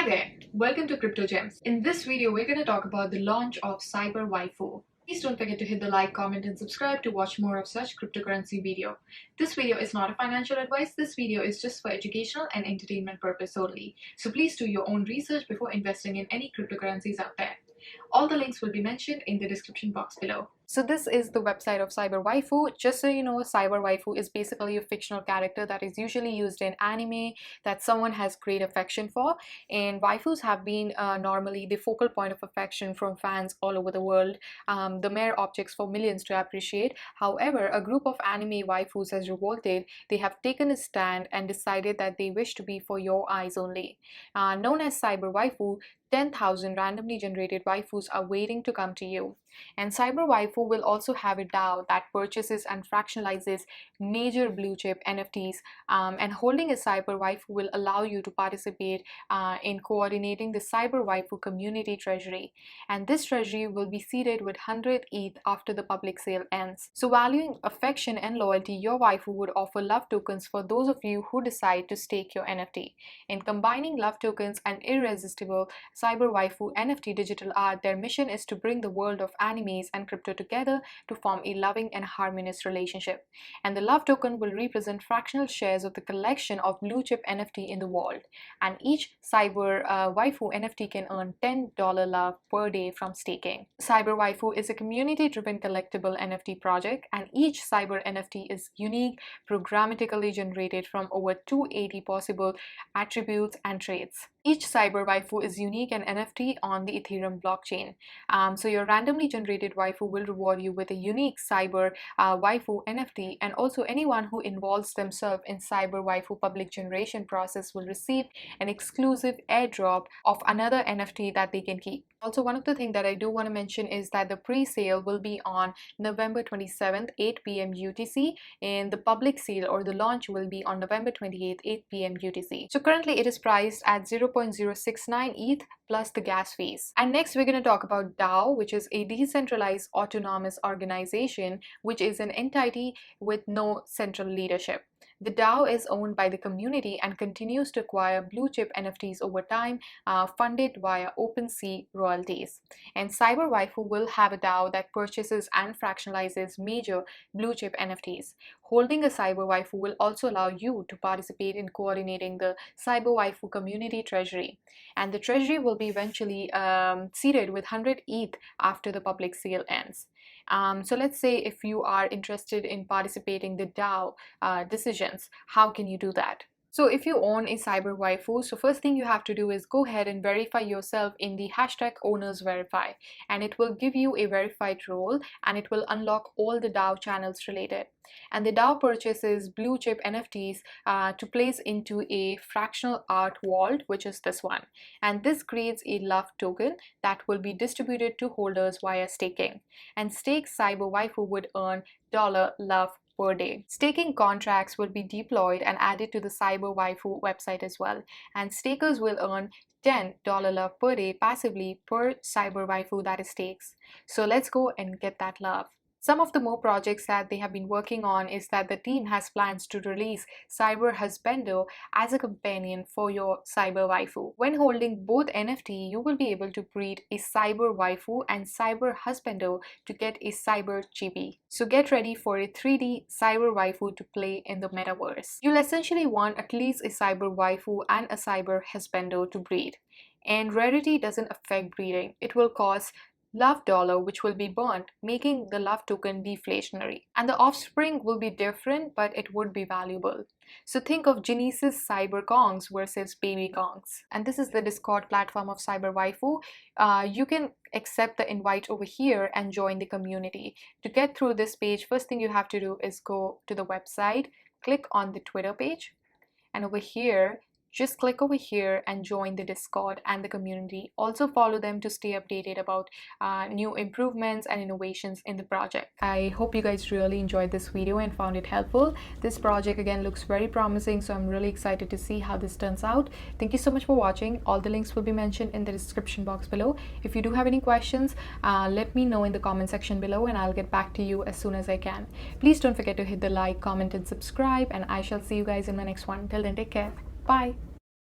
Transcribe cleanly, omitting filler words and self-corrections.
Hi there, welcome to Crypto Gems. In this video, we're going to talk about the launch of Cyber Waifu. Please don't forget to hit the like, comment, and subscribe to watch more of such cryptocurrency video. This video is not a financial advice. This video is just for educational and entertainment purpose only. So please do your own research before investing in any cryptocurrencies out there. All the links will be mentioned in the description box below. So this is the website of Cyber Waifu. Just so you know, Cyber Waifu is basically a fictional character that is usually used in anime that someone has great affection for. And waifus have been normally the focal point of affection from fans all over the world, the mere objects for millions to appreciate. However, a group of anime waifus has revolted. They have taken a stand and decided that they wish to be for your eyes only. Known as Cyber Waifu, 10,000 randomly generated waifus are waiting to come to you. And Cyber Waifu will also have a DAO that purchases and fractionalizes major blue chip NFTs, and holding a Cyber Waifu will allow you to participate in coordinating the Cyber Waifu community treasury. And this treasury will be seeded with 100 ETH after the public sale ends. So valuing affection and loyalty, your waifu would offer love tokens for those of you who decide to stake your NFT. In combining love tokens and irresistible Cyber Waifu NFT digital art, their mission is to bring the world of animes and crypto together to form a loving and harmonious relationship. And the love token will represent fractional shares of the collection of blue chip NFT in the world. And each Cyber Waifu NFT can earn $10 love per day from staking. Cyber Waifu is a community-driven collectible NFT project, and each Cyber NFT is unique, programmatically generated from over 280 possible attributes and traits. Each Cyber Waifu is unique and NFT on the Ethereum blockchain. So your randomly generated waifu will reward you with a unique Cyber Waifu NFT, and also anyone who involves themselves in Cyber Waifu public generation process will receive an exclusive airdrop of another NFT that they can keep. Also, one of the things that I do want to mention is that the pre-sale will be on November 27th, 8 p.m. UTC, and the public sale or the launch will be on November 28th, 8 p.m. UTC. So currently it is priced at 0.069 ETH plus the gas fees. And next we're going to talk about DAO, which is a decentralized autonomous organization, which is an entity with no central leadership. The DAO is owned by the community and continues to acquire blue chip NFTs over time, funded via OpenSea royalties. And Cyber Waifu will have a DAO that purchases and fractionalizes major blue chip NFTs. Holding a Cyber Waifu will also allow you to participate in coordinating the Cyber Waifu community treasury. And the treasury will be eventually seeded with 100 ETH after the public sale ends. So let's say if you are interested in participating in the DAO decisions, how can you do that? So if you own a Cyber Waifu, so first thing you have to do is go ahead and verify yourself in the hashtag #ownersverify, and it will give you a verified role and it will unlock all the DAO channels related. And the DAO purchases blue chip NFTs to place into a fractional art vault, which is this one. And this creates a love token that will be distributed to holders via staking. And stake Cyber Waifu would earn $love per day. Staking contracts will be deployed and added to the Cyber Waifu website as well. And stakers will earn $10 love per day passively per Cyber Waifu that is stakes. So let's go and get that love. Some of the more projects that they have been working on is that the team has plans to release Cyber Husbando as a companion for your Cyber Waifu. When holding both NFT, you will be able to breed a Cyber Waifu and Cyber Husbando to get a Cyber Chibi. So get ready for a 3D Cyber Waifu to play in the metaverse. You'll essentially want at least a Cyber Waifu and a Cyber Husbando to breed. And rarity doesn't affect breeding. It will cause love dollar, which will be burnt, making the love token deflationary. And the offspring will be different, but it would be valuable. So think of Genesis Cyber Kongs versus Baby Kongs. And this is the Discord platform of Cyber Waifu. You can accept the invite over here and join the community. To get through this page, first thing you have to do is go to the website, click on the Twitter page, and over here, just click over here and join the Discord and the community. Also follow them to stay updated about new improvements and innovations in the project. I hope you guys really enjoyed this video and found it helpful. This project again looks very promising, so I'm really excited to see how this turns out. Thank you so much for watching. All the links will be mentioned in the description box below. If you do have any questions, let me know in the comment section below and I'll get back to you as soon as I can. Please don't forget to hit the like, comment and subscribe, and I shall see you guys in my next one. Till then, take care. Bye.